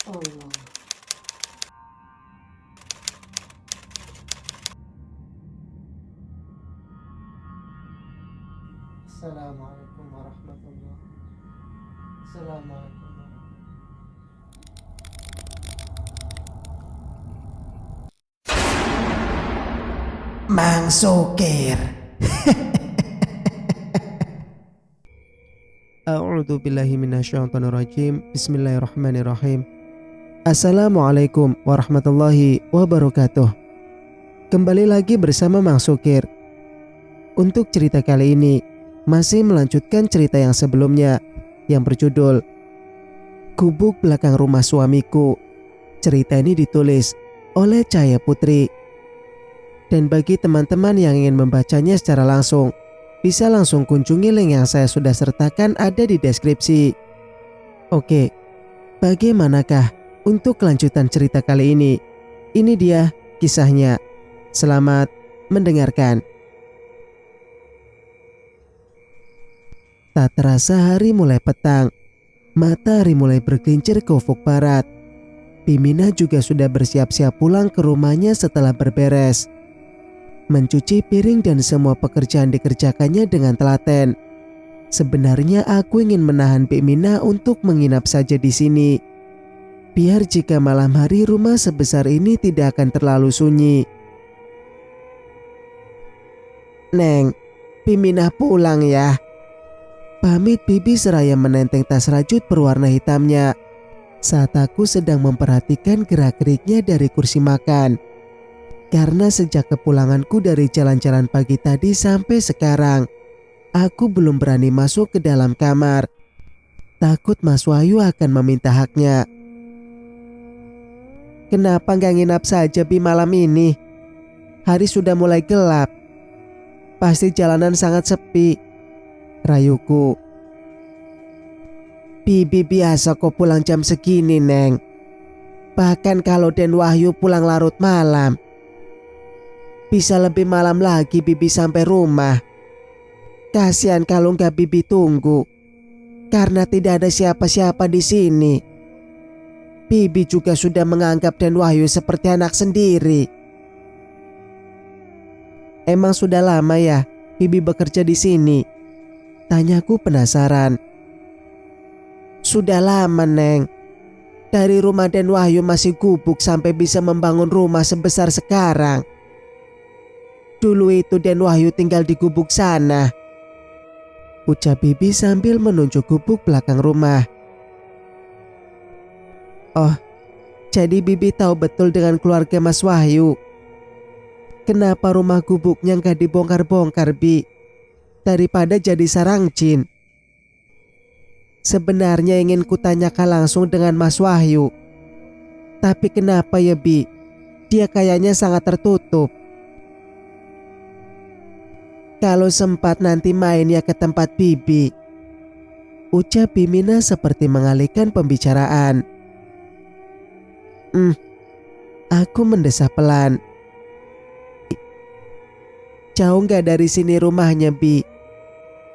Allah. Assalamualaikum warahmatullahi wabarakatuh. Assalamualaikum Mang Sukir. A'udzu billahi minasyaitonir rajim. Bismillahirrahmanirrahim. Assalamualaikum warahmatullahi wabarakatuh. Kembali lagi bersama Mang Sukir. Untuk cerita kali ini masih melanjutkan cerita yang sebelumnya yang berjudul Gubuk Belakang Rumah Suamiku. Cerita ini ditulis oleh Cahaya Putri. Dan bagi teman-teman yang ingin membacanya secara langsung, bisa langsung kunjungi link yang saya sudah sertakan ada di deskripsi. Oke, bagaimanakah untuk kelanjutan cerita kali ini? Ini dia kisahnya. Selamat mendengarkan. Tak terasa hari mulai petang. Matahari mulai bergelincir ke ufuk barat. Pimina juga sudah bersiap-siap pulang ke rumahnya setelah berberes. Mencuci piring dan semua pekerjaan dikerjakannya dengan telaten. Sebenarnya aku ingin menahan Pimina untuk menginap saja di sini. Biar jika malam hari rumah sebesar ini tidak akan terlalu sunyi. Neng, Pimina pulang ya. Pamit Bibi seraya menenteng tas rajut berwarna hitamnya. Saat aku sedang memperhatikan gerak-geriknya dari kursi makan. Karena sejak kepulanganku dari jalan-jalan pagi tadi sampai sekarang, aku belum berani masuk ke dalam kamar. Takut Mas Wahyu akan meminta haknya. Kenapa gak nginap saja Bi malam ini? Hari sudah mulai gelap. Pasti jalanan sangat sepi, rayuku. Bibi biasa kok pulang jam segini, Neng. Bahkan kalau Den Wahyu pulang larut malam, bisa lebih malam lagi Bibi sampai rumah. Kasihan kalau nggak Bibi tunggu, karena tidak ada siapa-siapa di sini. Bibi juga sudah menganggap Den Wahyu seperti anak sendiri. Emang sudah lama ya Bibi bekerja di sini? Tanyaku penasaran. Sudah lama, Neng. Dari rumah Den Wahyu masih gubuk sampai bisa membangun rumah sebesar sekarang. Dulu itu Den Wahyu tinggal di gubuk sana, ucap Bibi sambil menunjuk gubuk belakang rumah. Oh, jadi Bibi tahu betul dengan keluarga Mas Wahyu. Kenapa rumah gubuknya nggak dibongkar-bongkar, Bi? Daripada jadi sarang jin. Sebenarnya ingin kutanyakan langsung dengan Mas Wahyu. Tapi kenapa ya, Bi? Dia kayaknya sangat tertutup. Kalau sempat nanti main ya ke tempat Bibi, ucap Pimina seperti mengalihkan pembicaraan. Aku mendesah pelan. Jauh nggak dari sini rumahnya, Bi?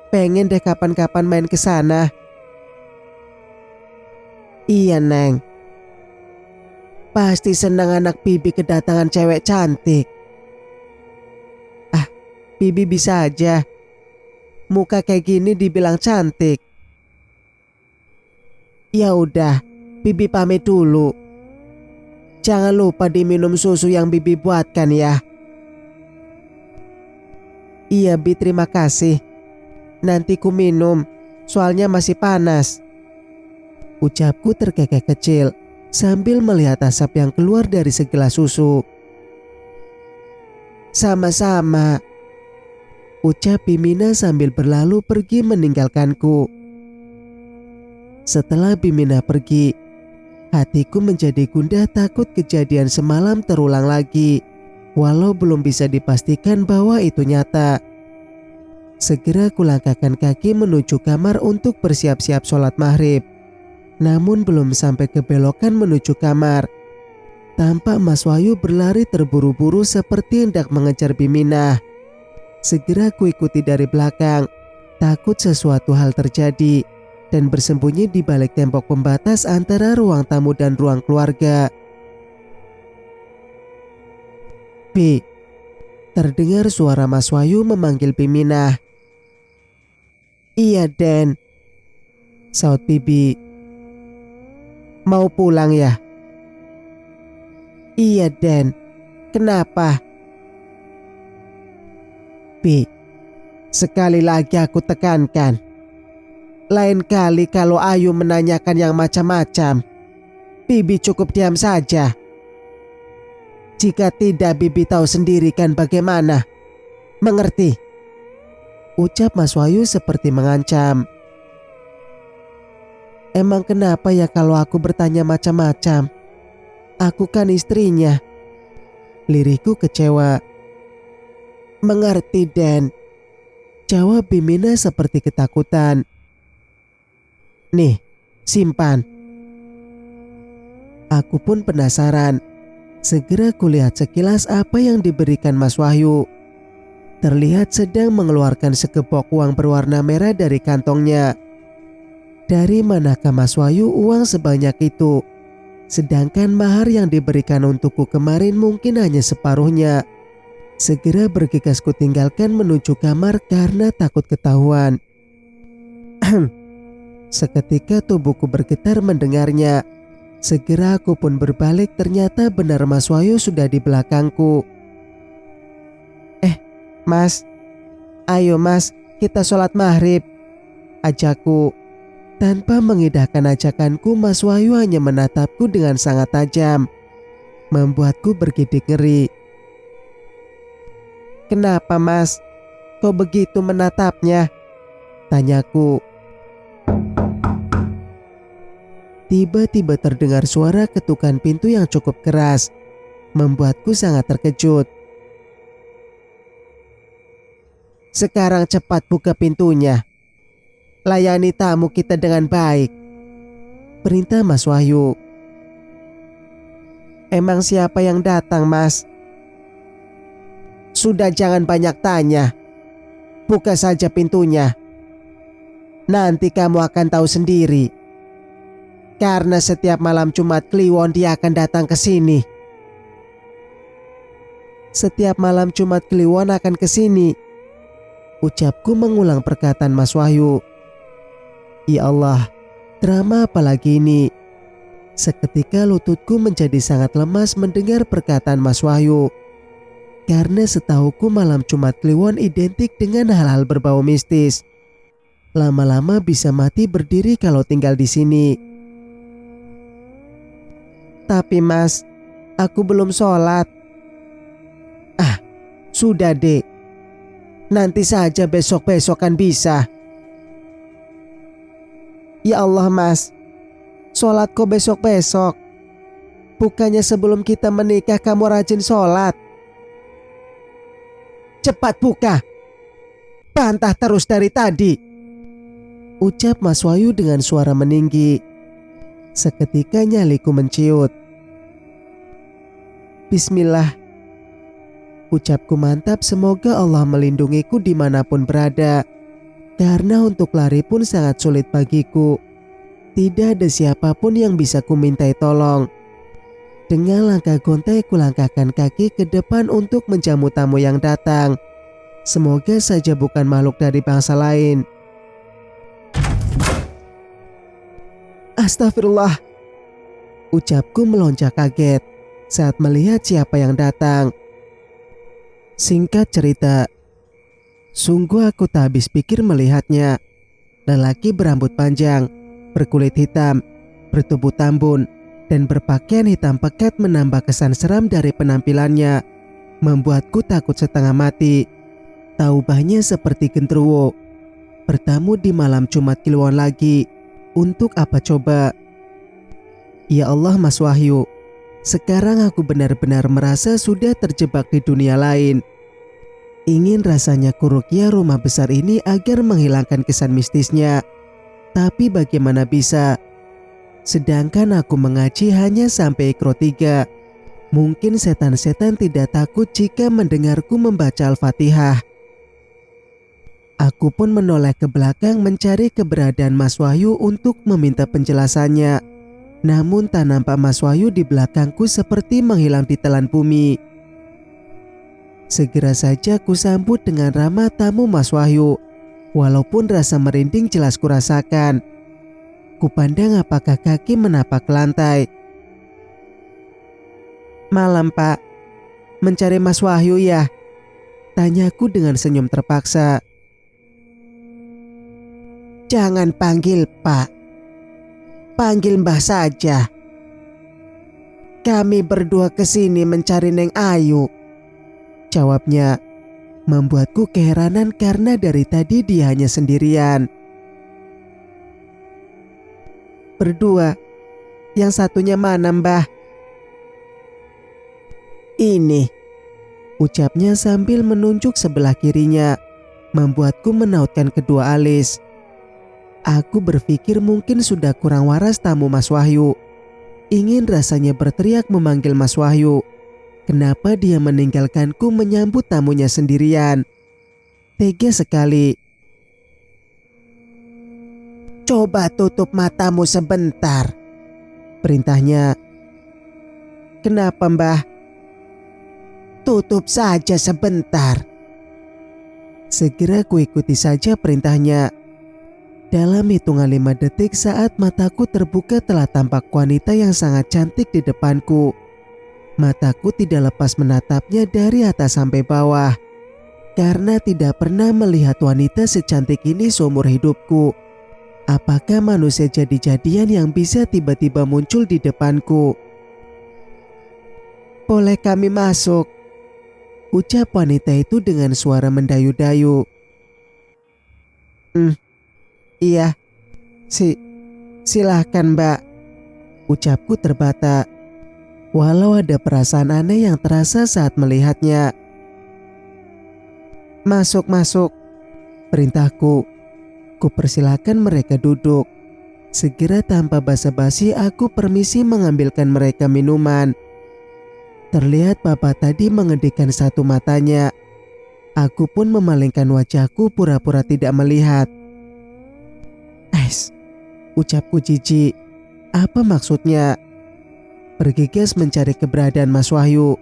Pengen deh kapan-kapan main ke sana. Iya, Neng. Pasti senang anak Bibi kedatangan cewek cantik. Bibi bisa aja. Muka kayak gini dibilang cantik. Ya udah, Bibi pamit dulu. Jangan lupa diminum susu yang Bibi buatkan ya. Iya, Bi, terima kasih. Nanti ku minum, soalnya masih panas. Ucapku terkekeh kecil sambil melihat asap yang keluar dari segelas susu. Sama-sama, ucap Pimina sambil berlalu pergi meninggalkanku. Setelah Pimina pergi, hatiku menjadi gundah takut kejadian semalam terulang lagi, walau belum bisa dipastikan bahwa itu nyata. Segera kulangkahkan kaki menuju kamar untuk bersiap-siap sholat maghrib. Namun belum sampai ke belokan menuju kamar, tampak Mas Wahyu berlari terburu-buru seperti hendak mengejar Pimina. Segera kuikuti dari belakang, takut sesuatu hal terjadi. dan bersembunyi di balik tembok pembatas antara ruang tamu dan ruang keluarga. "Bi," terdengar suara Mas Wahyu memanggil Biminah. "Iya, Den," saut Bibi. "Mau pulang ya?" "Iya, Den. Kenapa?" "Bi, sekali lagi aku tekankan. Lain kali kalau Ayu menanyakan yang macam-macam, Bibi cukup diam saja. Jika tidak, Bibi tahu sendiri kan bagaimana. Mengerti?" ucap Mas Wahyu seperti mengancam. "Emang kenapa ya kalau aku bertanya macam-macam? Aku kan istrinya," lirihku kecewa. "Mengerti, Den," jawab Bimina seperti ketakutan. "Nih, simpan." Aku pun penasaran. Segera kulihat sekilas apa yang diberikan Mas Wahyu. Terlihat sedang mengeluarkan sekepok uang berwarna merah dari kantongnya. Dari manakah Mas Wahyu uang sebanyak itu? Sedangkan mahar yang diberikan untukku kemarin mungkin hanya separuhnya. Segera bergegas ku tinggalkan menuju kamar karena takut ketahuan. Seketika tubuhku bergetar mendengarnya. Segera aku pun berbalik, ternyata benar Mas Wahyu sudah di belakangku. "Mas, ayo Mas, kita sholat maghrib," ajakku. Tanpa mengindahkan ajakanku, Mas Wahyu hanya menatapku dengan sangat tajam, membuatku bergidik ngeri. "Kenapa Mas? Kok begitu menatapnya?" tanyaku. Tiba-tiba terdengar suara ketukan pintu yang cukup keras, membuatku sangat terkejut. "Sekarang cepat buka pintunya. Layani tamu kita dengan baik," perintah Mas Wahyu. "Emang siapa yang datang, Mas?" "Sudah, jangan banyak tanya. Buka saja pintunya. Nanti kamu akan tahu sendiri. Karena setiap malam Jumat Kliwon dia akan datang ke sini." "Setiap malam Jumat Kliwon akan ke sini," ucapku mengulang perkataan Mas Wahyu. Ya Allah, drama apalagi ini? Seketika lututku menjadi sangat lemas mendengar perkataan Mas Wahyu. Karena setahuku malam Jumat Kliwon identik dengan hal-hal berbau mistis. Lama-lama bisa mati berdiri kalau tinggal di sini. "Tapi Mas, aku belum sholat." "Ah, sudah Dek. Nanti saja besok-besok kan bisa." "Ya Allah Mas, sholat kok besok-besok? Bukannya sebelum kita menikah kamu rajin sholat?" "Cepat buka. Bantah terus dari tadi," ucap Mas Wahyu dengan suara meninggi. Seketika nyaliku menciut. "Bismillah," ucapku mantap, semoga Allah melindungiku dimanapun berada. Karena untuk lari pun sangat sulit bagiku. Tidak ada siapapun yang bisa kumintai tolong. Dengan langkah gontai kulangkahkan kaki ke depan untuk menjamu tamu yang datang. Semoga saja bukan makhluk dari bangsa lain. "Astagfirullah," ucapku melonjak kaget saat melihat siapa yang datang. Singkat cerita, sungguh aku tak habis pikir melihatnya. Lelaki berambut panjang, berkulit hitam, bertubuh tambun, dan berpakaian hitam pekat menambah kesan seram dari penampilannya. Membuatku takut setengah mati. Taubahnya seperti genderuwo. Bertamu di malam Jumat Kliwon lagi. Untuk apa coba? Ya Allah Mas Wahyu, sekarang aku benar-benar merasa sudah terjebak di dunia lain. Ingin rasanya kuruqyah rumah besar ini agar menghilangkan kesan mistisnya. Tapi bagaimana bisa? Sedangkan aku mengaji hanya sampai Iqra 3. Mungkin setan-setan tidak takut jika mendengarku membaca Al-Fatihah. Aku pun menoleh ke belakang mencari keberadaan Mas Wahyu untuk meminta penjelasannya. Namun tak nampak Mas Wahyu di belakangku seperti menghilang di telan bumi. Segera saja kusambut dengan ramah tamu Mas Wahyu. Walaupun rasa merinding jelas kurasakan. Kupandang apakah kaki menapak lantai. "Malam, Pak. Mencari Mas Wahyu ya?" tanyaku dengan senyum terpaksa. "Jangan panggil Pak. Panggil Mbah saja. Kami berdua kesini mencari Neng Ayu," jawabnya. Membuatku keheranan karena dari tadi dia hanya sendirian. "Berdua? Yang satunya mana, Mbah?" "Ini," ucapnya sambil menunjuk sebelah kirinya. Membuatku menautkan kedua alis. Aku berpikir mungkin sudah kurang waras tamu Mas Wahyu. Ingin rasanya berteriak memanggil Mas Wahyu. Kenapa dia meninggalkanku menyambut tamunya sendirian? Tega sekali. "Coba tutup matamu sebentar," perintahnya. "Kenapa, Mbah?" "Tutup saja sebentar." Segera kuikuti saja perintahnya. Dalam hitungan 5 detik saat mataku terbuka telah tampak wanita yang sangat cantik di depanku. Mataku tidak lepas menatapnya dari atas sampai bawah. Karena tidak pernah melihat wanita secantik ini seumur hidupku. Apakah manusia jadi-jadian yang bisa tiba-tiba muncul di depanku? "Boleh kami masuk?" ucap wanita itu dengan suara mendayu-dayu. Iya, silahkan, Mbak," ucapku terbata. Walau ada perasaan aneh yang terasa saat melihatnya. Masuk," perintahku. Kupersilakan mereka duduk. Segera tanpa basa-basi aku permisi mengambilkan mereka minuman. Terlihat bapak tadi mengedipkan satu matanya. Aku pun memalingkan wajahku pura-pura tidak melihat. Ucapku jijik. Apa maksudnya? Bergegas mencari keberadaan Mas Wahyu.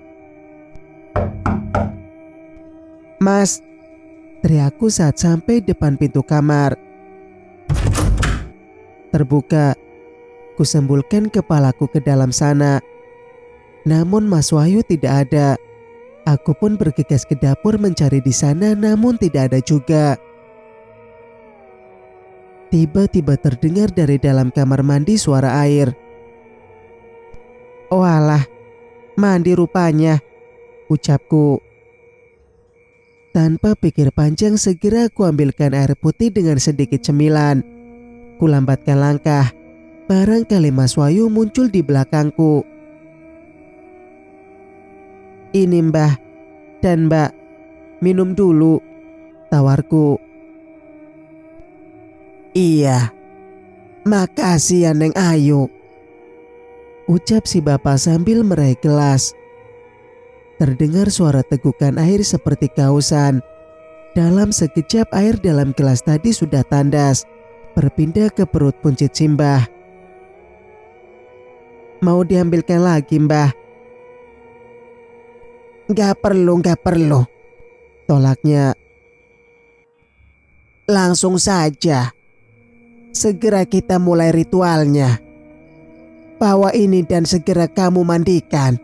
"Mas!" teriakku saat sampai depan pintu kamar. Terbuka. Kusembulkan kepalaku ke dalam sana. Namun Mas Wahyu tidak ada. Aku pun bergegas ke dapur mencari di sana, namun tidak ada juga. Tiba-tiba terdengar dari dalam kamar mandi suara air. "Oh alah, mandi rupanya," ucapku. Tanpa pikir panjang segera aku ambilkan air putih dengan sedikit cemilan. Kulambatkan langkah. Barangkali Mas Wahyu muncul di belakangku. "Ini Mbah dan Mbak, minum dulu," tawarku. "Iya, makasih ya Neng Ayu," ucap si bapak sambil meraih gelas. Terdengar suara tegukan air seperti kausan. Dalam sekejap air dalam gelas tadi sudah tandas, berpindah ke perut puncit Simbah. "Mau diambilkan lagi, Mbah?" Gak perlu, tolaknya. "Langsung saja. Segera kita mulai ritualnya. Bawa ini dan segera kamu mandikan.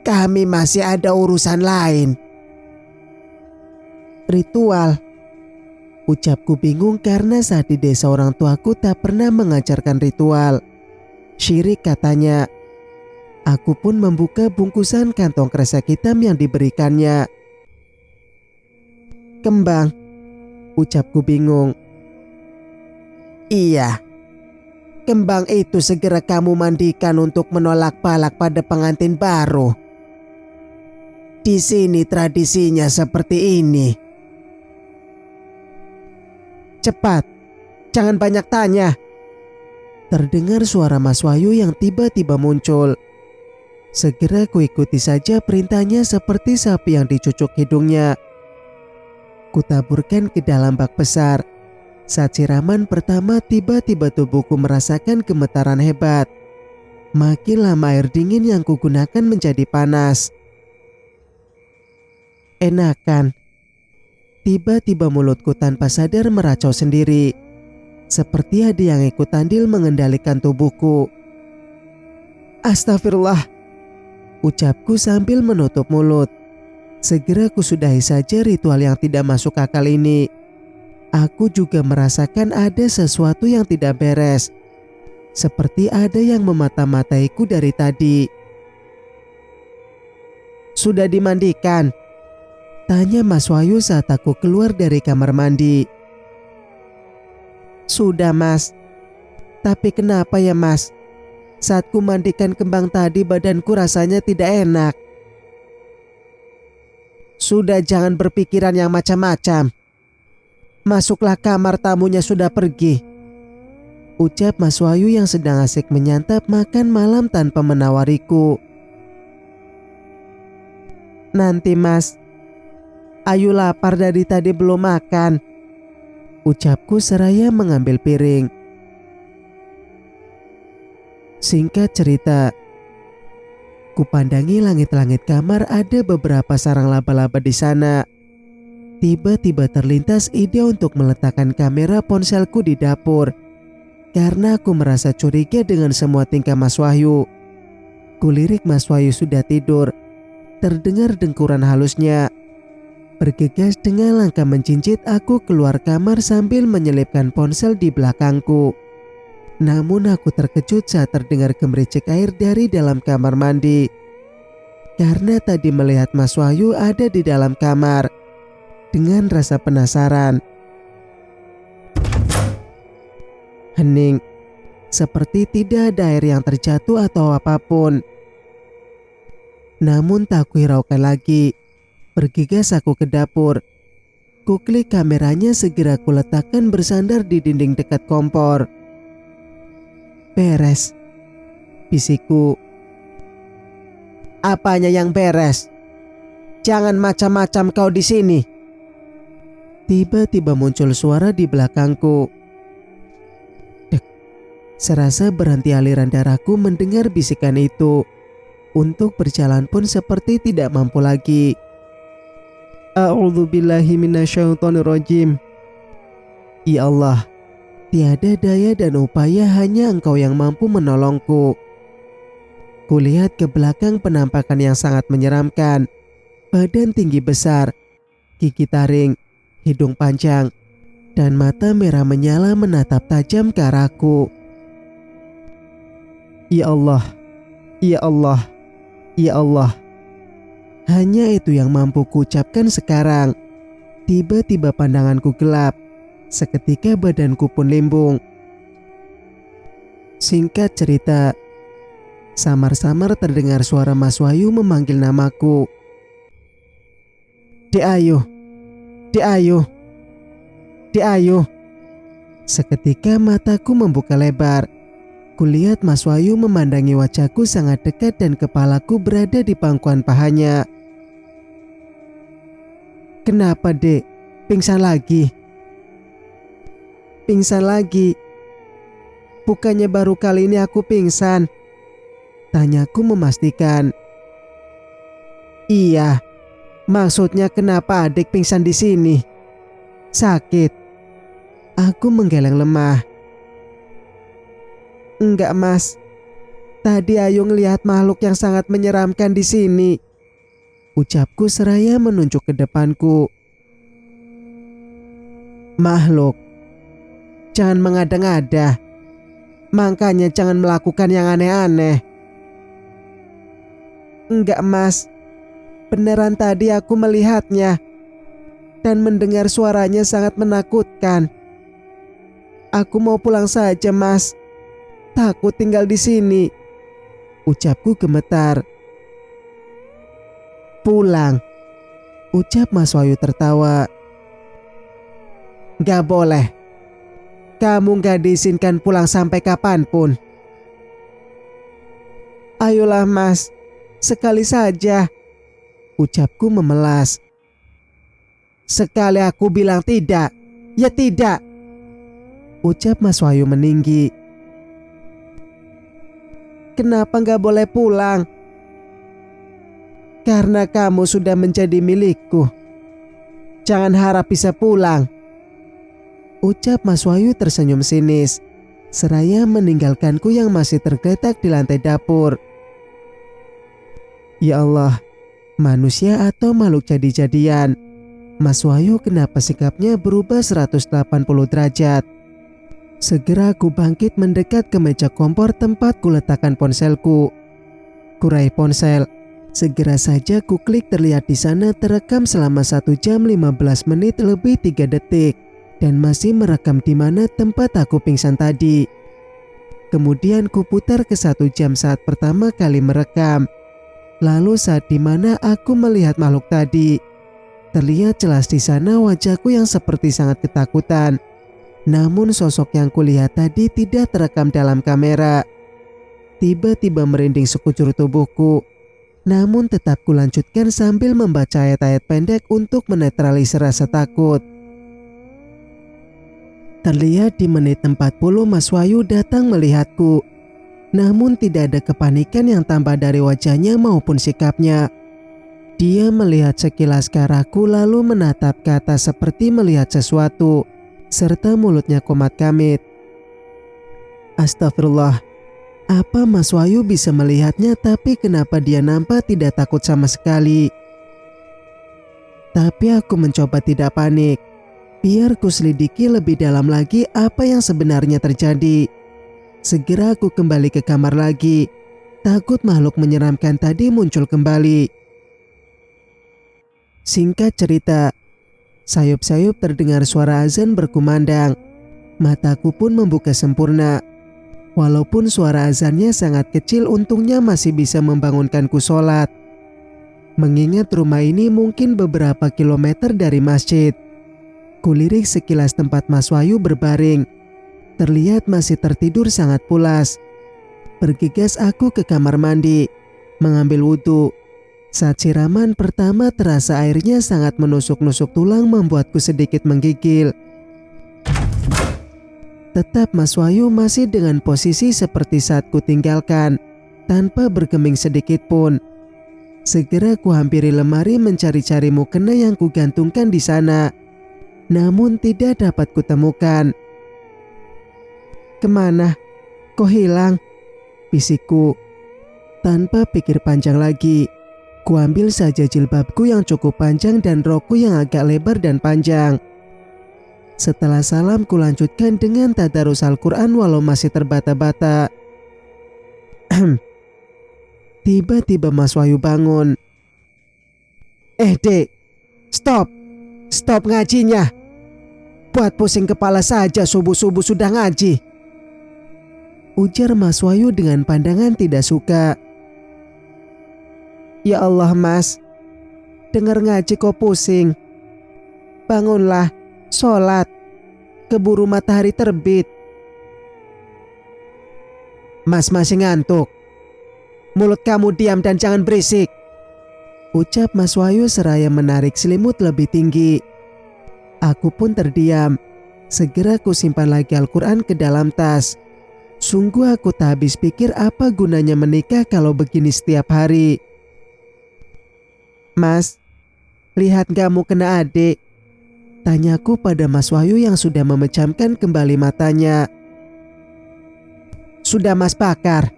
Kami masih ada urusan lain." "Ritual?" ucapku bingung karena saat di desa orang tuaku tak pernah mengajarkan ritual. Syirik katanya. Aku pun membuka bungkusan kantong kresek hitam yang diberikannya. "Kembang?" ucapku bingung. "Iya. Kembang itu segera kamu mandikan untuk menolak balak pada pengantin baru. Di sini tradisinya seperti ini." "Cepat, jangan banyak tanya." Terdengar suara Mas Wahyu yang tiba-tiba muncul. Segera kuikuti saja perintahnya seperti sapi yang dicucuk hidungnya. Kutaburkan ke dalam bak besar. Saat siraman pertama, tiba-tiba tubuhku merasakan gemetaran hebat. Makin lama air dingin yang kugunakan menjadi panas. Enakan. Tiba-tiba mulutku tanpa sadar meracau sendiri. Seperti ada yang ikut andil mengendalikan tubuhku. Astagfirullah, ucapku sambil menutup mulut. Segera kusudahi saja ritual yang tidak masuk akal ini. Aku juga merasakan ada sesuatu yang tidak beres. Seperti ada yang memata-mataiku dari tadi. Sudah dimandikan? Tanya Mas Wahyu saat aku keluar dari kamar mandi. Sudah Mas. Tapi kenapa ya Mas? Saat ku mandikan kembang tadi badanku rasanya tidak enak. Sudah, jangan berpikiran yang macam-macam. Masuklah, kamar tamunya sudah pergi. Ucap Mas Wahyu yang sedang asik menyantap makan malam tanpa menawariku. Nanti Mas. Ayu lapar dari tadi belum makan. Ucapku seraya mengambil piring. Singkat cerita, kupandangi langit-langit kamar, ada beberapa sarang laba-laba di sana. Tiba-tiba terlintas ide untuk meletakkan kamera ponselku di dapur. Karena aku merasa curiga dengan semua tingkah Mas Wahyu. Kulirik Mas Wahyu sudah tidur. Terdengar dengkuran halusnya. Bergegas dengan langkah mencincit, aku keluar kamar sambil menyelipkan ponsel di belakangku. Namun aku terkejut saat terdengar gemericik air dari dalam kamar mandi. Karena tadi melihat Mas Wahyu ada di dalam kamar. Dengan rasa penasaran, hening, seperti tidak ada air yang terjatuh atau apapun. Namun tak kuhiraukan lagi. Bergegas aku ke dapur. Kuklik kameranya, segera kuletakkan bersandar di dinding dekat kompor. Beres, bisikku. Apanya yang beres? Jangan macam-macam kau di sini. Tiba-tiba muncul suara di belakangku. Dek, serasa berhenti aliran darahku mendengar bisikan itu. Untuk berjalan pun seperti tidak mampu lagi. A'udzubillahi minasyaitonirrajim. Ya Allah, tiada daya dan upaya, hanya Engkau yang mampu menolongku. Kulihat ke belakang, penampakan yang sangat menyeramkan. Badan tinggi besar, gigi taring, hidung panjang, dan mata merah menyala menatap tajam ke arahku. Ya Allah, ya Allah, ya Allah. Hanya itu yang mampu kuucapkan sekarang. Tiba-tiba pandanganku gelap. Seketika badanku pun limbung. Singkat cerita, samar-samar terdengar suara Mas Wahyu memanggil namaku. Dek Ayu, Dek Ayu, Dek Ayu. Seketika mataku membuka lebar. Kulihat Mas Wahyu memandangi wajahku sangat dekat dan kepalaku berada di pangkuan pahanya. Kenapa Dek? Pingsan lagi? Pingsan lagi? Bukannya baru kali ini aku pingsan? Tanyaku memastikan. Iya, maksudnya kenapa adik pingsan di sini? Sakit? Aku menggeleng lemah. Enggak Mas, tadi Ayu ngelihat makhluk yang sangat menyeramkan di sini. Ucapku seraya menunjuk ke depanku. Makhluk? Jangan mengada-ngada. Makanya jangan melakukan yang aneh-aneh. Enggak Mas, beneran tadi aku melihatnya dan mendengar suaranya sangat menakutkan. Aku mau pulang saja Mas. Takut tinggal di sini. Ucapku gemetar. Pulang? Ucap Mas Wahyu tertawa. Gak boleh. Kamu gak diizinkan pulang sampai kapanpun. Ayolah Mas, sekali saja. Ucapku memelas. Sekali aku bilang tidak, ya tidak, ucap Mas Wahyu meninggi. Kenapa gak boleh pulang? Karena kamu sudah menjadi milikku. Jangan harap bisa pulang, ucap Mas Wahyu tersenyum sinis, seraya meninggalkanku yang masih tergeletak di lantai dapur. Ya Allah, manusia atau makhluk jadi-jadian? Mas Wahyu kenapa sikapnya berubah 180 derajat? Segera aku bangkit mendekat ke meja kompor tempat kuletakkan ponselku. Kurai ponsel. Segera saja kuklik, terlihat di sana terekam selama 1 jam 15 menit lebih 3 detik. Dan masih merekam di mana tempat aku pingsan tadi. Kemudian kuputar ke 1 jam saat pertama kali merekam. Lalu saat di mana aku melihat makhluk tadi. Terlihat jelas di sana wajahku yang seperti sangat ketakutan. Namun sosok yang kulihat tadi tidak terekam dalam kamera. Tiba-tiba merinding sekujur tubuhku. Namun tetap kulanjutkan sambil membaca ayat-ayat pendek untuk menetralisir rasa takut. Terlihat di menit 40 Mas Wahyu datang melihatku. Namun tidak ada kepanikan yang tampak dari wajahnya maupun sikapnya. Dia melihat sekilas ke arahku lalu menatap ke atas seperti melihat sesuatu. Serta mulutnya komat kamit. Astagfirullah. Apa Mas Wahyu bisa melihatnya, tapi kenapa dia nampak tidak takut sama sekali? Tapi aku mencoba tidak panik. Biar ku selidiki lebih dalam lagi apa yang sebenarnya terjadi. Segera aku kembali ke kamar lagi. Takut makhluk menyeramkan tadi muncul kembali. Singkat cerita, sayup-sayup terdengar suara azan berkumandang. Mataku pun membuka sempurna. Walaupun suara azannya sangat kecil, untungnya masih bisa membangunkanku sholat. Mengingat rumah ini mungkin beberapa kilometer dari masjid. Kulirik sekilas tempat Mas Wahyu berbaring. Terlihat masih tertidur sangat pulas. Bergegas aku ke kamar mandi, mengambil wudhu. Saat siraman pertama terasa airnya sangat menusuk-nusuk tulang, membuatku sedikit menggigil. Tetap Mas Wahyu masih dengan posisi seperti saat kutinggalkan, tanpa bergeming sedikit pun. Segera kuhampiri lemari mencari-cari mukena yang kugantungkan di sana. Namun tidak dapat kutemukan. Kemana? Kok hilang? Bisikku. Tanpa pikir panjang lagi, kuambil saja jilbabku yang cukup panjang dan rokku yang agak lebar dan panjang. Setelah salam kulanjutkan dengan tadarus Al-Quran walau masih terbata-bata. Tiba-tiba Mas Wahyu bangun. Dek, stop. Stop ngajinya. Buat pusing kepala saja subuh-subuh sudah ngaji, ujar Mas Wahyu dengan pandangan tidak suka. Ya Allah Mas, dengar ngaji kok pusing. Bangunlah, sholat, keburu matahari terbit. Mas masih ngantuk. Mulut kamu diam dan jangan berisik, ucap Mas Wahyu seraya menarik selimut lebih tinggi. Aku pun terdiam. Segera ku simpan lagi Al-Quran ke dalam tas. Sungguh aku tak habis pikir apa gunanya menikah kalau begini setiap hari. Mas, lihat gak mau kena adik? Tanyaku pada Mas Wahyu yang sudah memejamkan kembali matanya. Sudah Mas bakar.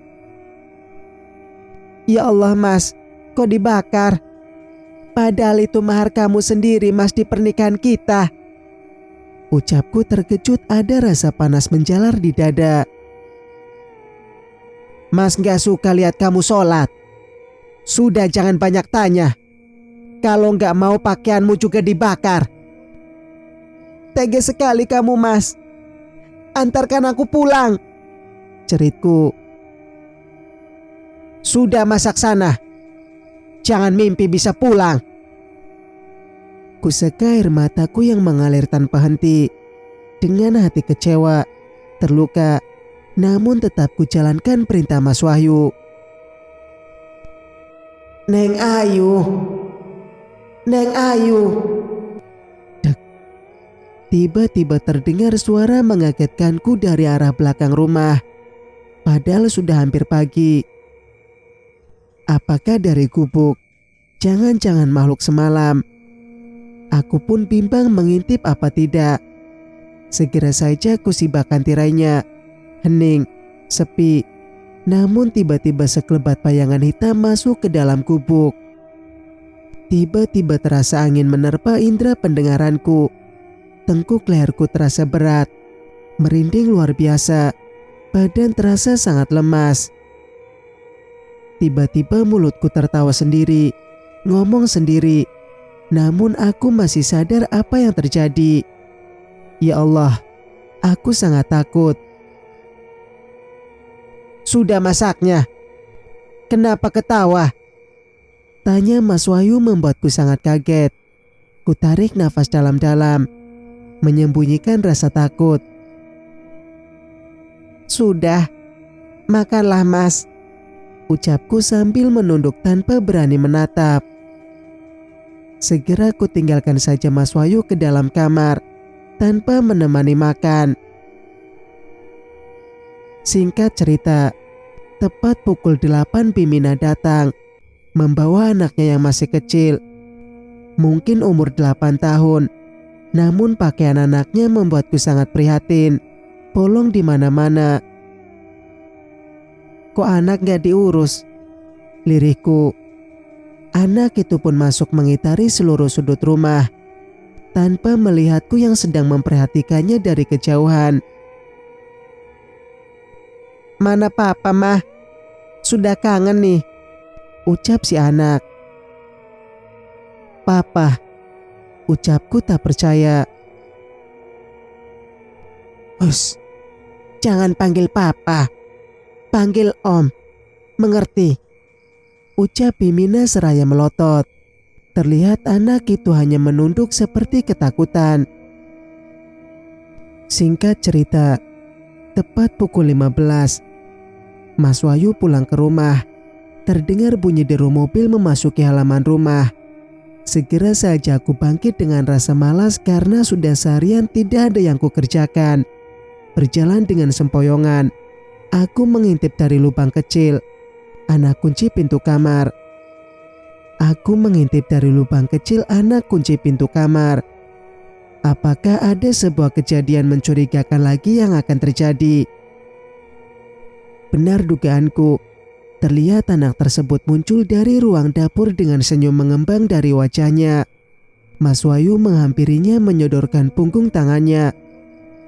Ya Allah Mas, kok dibakar? Padahal itu mahar kamu sendiri Mas di pernikahan kita, ucapku terkejut, ada rasa panas menjalar di dada. Mas gak suka lihat kamu sholat. Sudah jangan banyak tanya. Kalau gak mau pakaianmu juga dibakar. Tega sekali kamu Mas. Antarkan aku pulang, ceritku. Sudah masak sana. Jangan mimpi bisa pulang. Kuseka air mataku yang mengalir tanpa henti. Dengan hati kecewa, terluka, namun tetap kujalankan perintah Mas Wahyu. Neng Ayu, Neng Ayu, Tiba-tiba terdengar suara mengagetkanku dari arah belakang rumah. Padahal sudah hampir pagi. Apakah dari gubuk? Jangan-jangan makhluk semalam. Aku pun bimbang mengintip apa tidak. Segera saja kusibakkan tirainya. Hening, sepi. Namun tiba-tiba sekelebat bayangan hitam masuk ke dalam gubuk. Tiba-tiba terasa angin menerpa indera pendengaranku. Tengkuk leherku terasa berat, merinding luar biasa, badan terasa sangat lemas. Tiba-tiba mulutku tertawa sendiri, ngomong sendiri, namun aku masih sadar apa yang terjadi. Ya Allah, aku sangat takut. Sudah masaknya? Kenapa ketawa? Tanya Mas Wahyu membuatku sangat kaget. Ku tarik nafas dalam-dalam, menyembunyikan rasa takut. Sudah, makanlah Mas, ucapku sambil menunduk tanpa berani menatap. Segera ku tinggalkan saja Mas Wahyu ke dalam kamar, tanpa menemani makan. Singkat cerita, tepat pukul 8 Bimina datang, membawa anaknya yang masih kecil, mungkin umur 8 tahun. Namun pakaian anaknya membuatku sangat prihatin, bolong di mana-mana. Kok anak gak diurus? Lirihku. Anak itu pun masuk mengitari seluruh sudut rumah, tanpa melihatku yang sedang memperhatikannya dari kejauhan. Mana papa mah? Sudah kangen nih, ucap si anak. Papa, ucapku tak percaya. Hus, jangan panggil papa, panggil om, mengerti? Ucap Bimina seraya melotot. Terlihat anak itu hanya menunduk seperti ketakutan. Singkat cerita, tepat pukul 15, Mas Wahyu pulang ke rumah. Terdengar bunyi deru mobil memasuki halaman rumah. Segera saja aku bangkit dengan rasa malas karena sudah seharian tidak ada yang kukerjakan. Berjalan dengan sempoyongan, aku mengintip dari lubang kecil. Anak kunci pintu kamar. Aku mengintip dari lubang kecil anak kunci pintu kamar. Apakah ada sebuah kejadian mencurigakan lagi yang akan terjadi? Benar dugaanku. Terlihat anak tersebut muncul dari ruang dapur dengan senyum mengembang dari wajahnya. Mas Wahyu menghampirinya menyodorkan punggung tangannya.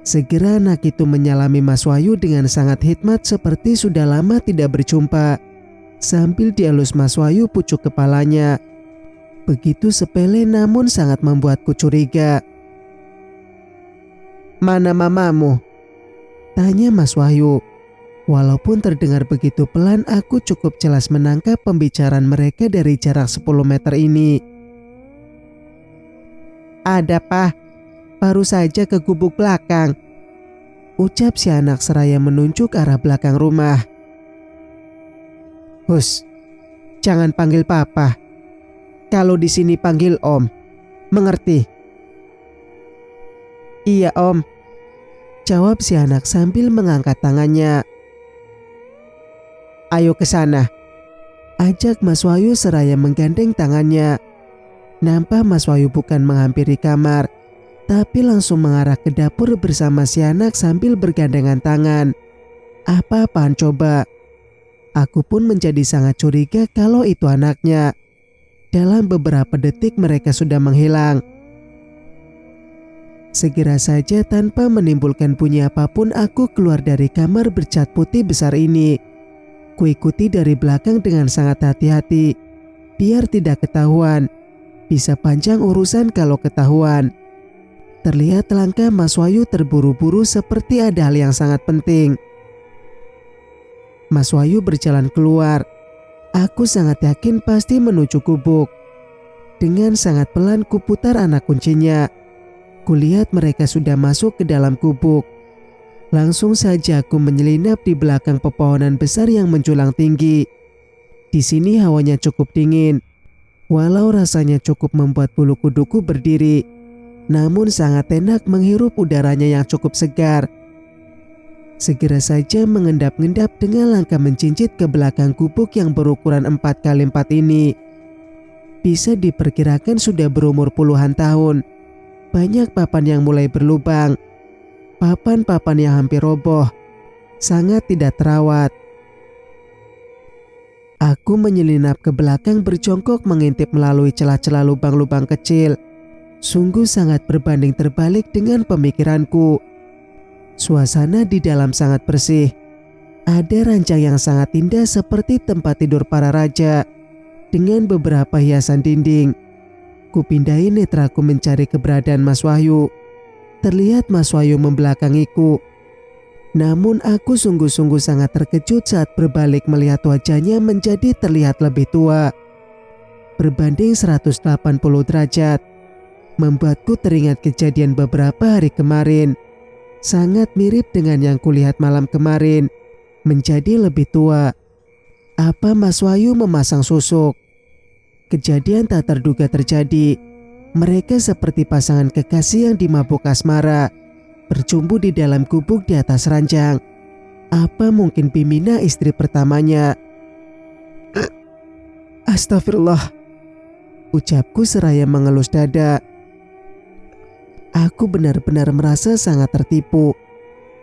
Segera anak itu menyalami Mas Wahyu dengan sangat hikmat seperti sudah lama tidak berjumpa. Sambil dielus Mas Wahyu pucuk kepalanya. Begitu sepele namun sangat membuatku curiga. Mana mamamu? Tanya Mas Wahyu. Walaupun terdengar begitu pelan, aku cukup jelas menangkap pembicaraan mereka dari jarak 10 meter ini. Ada Pak, baru saja ke gubuk belakang, ucap si anak seraya menunjuk arah belakang rumah. Hus, jangan panggil papa. Kalau di sini panggil om, mengerti? Iya om, jawab si anak sambil mengangkat tangannya. Ayo ke sana, ajak Mas Wahyu seraya menggandeng tangannya. Nampak Mas Wahyu bukan menghampiri kamar, tapi langsung mengarah ke dapur bersama si anak sambil bergandengan tangan. Apa-apaan coba? Aku pun menjadi sangat curiga kalau itu anaknya. Dalam beberapa detik mereka sudah menghilang. Segera saja tanpa menimbulkan bunyi apapun aku keluar dari kamar bercat putih besar ini. Kuikuti dari belakang dengan sangat hati-hati, biar tidak ketahuan. Bisa panjang urusan kalau ketahuan. Terlihat langkah Mas Wahyu terburu-buru seperti ada hal yang sangat penting. Mas Wahyu berjalan keluar. Aku sangat yakin pasti menuju gubuk. Dengan sangat pelan kuputar anak kuncinya. Kulihat mereka sudah masuk ke dalam gubuk. Langsung saja aku menyelinap di belakang pepohonan besar yang menjulang tinggi. Di sini hawanya cukup dingin, walau rasanya cukup membuat bulu kuduku berdiri. namun sangat enak menghirup udaranya yang cukup segar. Segera saja mengendap-endap dengan langkah mencincit ke belakang gubuk yang berukuran 4x4 ini. Bisa diperkirakan sudah berumur puluhan tahun. Banyak papan yang mulai berlubang. Papan-papan yang hampir roboh. Sangat tidak terawat. Aku menyelinap ke belakang berjongkok mengintip melalui celah-celah lubang-lubang kecil. Sungguh sangat berbanding terbalik dengan pemikiranku. Suasana di dalam sangat bersih. Ada ranjang yang sangat indah seperti tempat tidur para raja. Dengan beberapa hiasan dinding. Kupindahi netraku mencari keberadaan Mas Wahyu. Terlihat Mas Wahyu membelakangiku. Namun aku sungguh-sungguh sangat terkejut saat berbalik melihat wajahnya menjadi terlihat lebih tua. Berbanding 180 derajat. Membuatku teringat kejadian beberapa hari kemarin. Sangat mirip dengan yang kulihat malam kemarin. Menjadi lebih tua. Apa Mas Wahyu memasang susuk? Kejadian tak terduga terjadi. Mereka seperti pasangan kekasih yang dimabuk asmara. Bercumbu di dalam gubuk di atas ranjang. Apa mungkin Bimina istri pertamanya? Astagfirullah. Ucapku seraya mengelus dada. Aku benar-benar merasa sangat tertipu.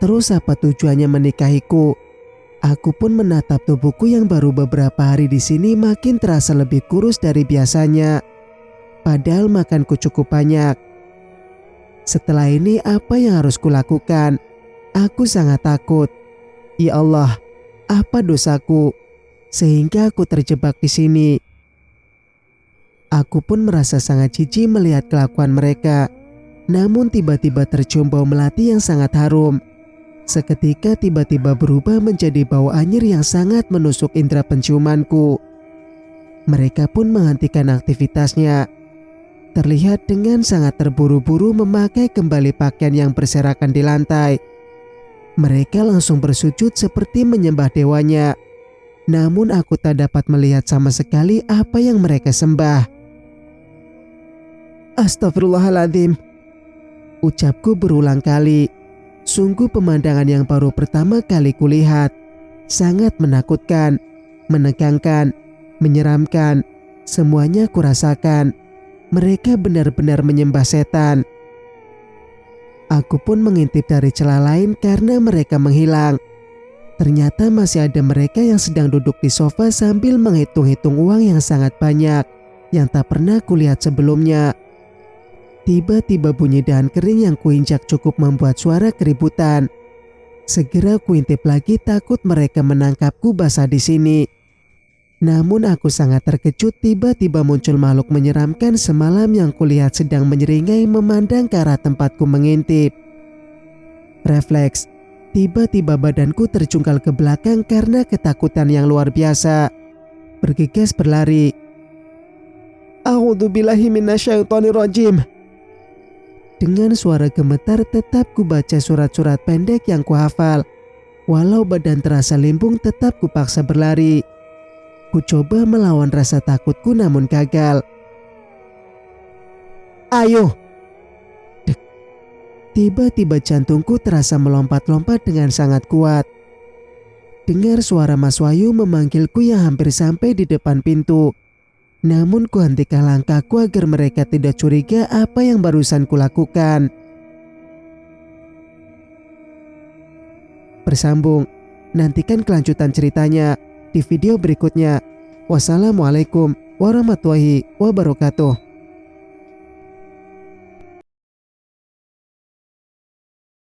Terus apa tujuannya menikahiku? Aku pun menatap tubuhku yang baru beberapa hari di sini makin terasa lebih kurus dari biasanya. Padahal makanku cukup banyak. Setelah ini apa yang harus kulakukan? Aku sangat takut. Ya Allah, apa dosaku sehingga aku terjebak di sini? Aku pun merasa sangat jijik melihat kelakuan mereka. Namun tiba-tiba tercium bau melati yang sangat harum. Seketika tiba-tiba berubah menjadi bau anyir yang sangat menusuk indera penciumanku. Mereka pun menghentikan aktivitasnya. Terlihat dengan sangat terburu-buru memakai kembali pakaian yang berserakan di lantai. Mereka langsung bersujud seperti menyembah dewanya. Namun aku tak dapat melihat sama sekali apa yang mereka sembah. Astagfirullahaladzim. Ucapku berulang kali. Sungguh pemandangan yang baru pertama kali kulihat. Sangat menakutkan, menegangkan, menyeramkan. Semuanya kurasakan. Mereka benar-benar menyembah setan. Aku pun mengintip dari celah lain karena mereka menghilang. Ternyata masih ada mereka yang sedang duduk di sofa sambil menghitung-hitung uang yang sangat banyak yang tak pernah kulihat sebelumnya. Tiba-tiba bunyi dahan kering yang kuinjak cukup membuat suara keributan. Segera kuintip lagi takut mereka menangkapku basah di sini. Namun aku sangat terkejut tiba-tiba muncul makhluk menyeramkan semalam yang kulihat sedang menyeringai memandang ke arah tempatku mengintip. Refleks, tiba-tiba badanku terjungkal ke belakang karena ketakutan yang luar biasa. Bergegas berlari. A'udzubillahi minasyaitonirrajim. Dengan suara gemetar tetap kubaca surat-surat pendek yang kuhafal. Walau badan terasa limbung tetap kupaksa berlari. Ku coba melawan rasa takutku namun gagal. Ayo. Dek. Tiba-tiba jantungku terasa melompat-lompat dengan sangat kuat. Dengar suara Mas Wahyu memanggilku yang hampir sampai di depan pintu. Namun ku hentikan langkahku agar mereka tidak curiga apa yang barusan kulakukan. Bersambung. Nantikan kelanjutan ceritanya di video berikutnya. Wassalamualaikum warahmatullahi wabarakatuh.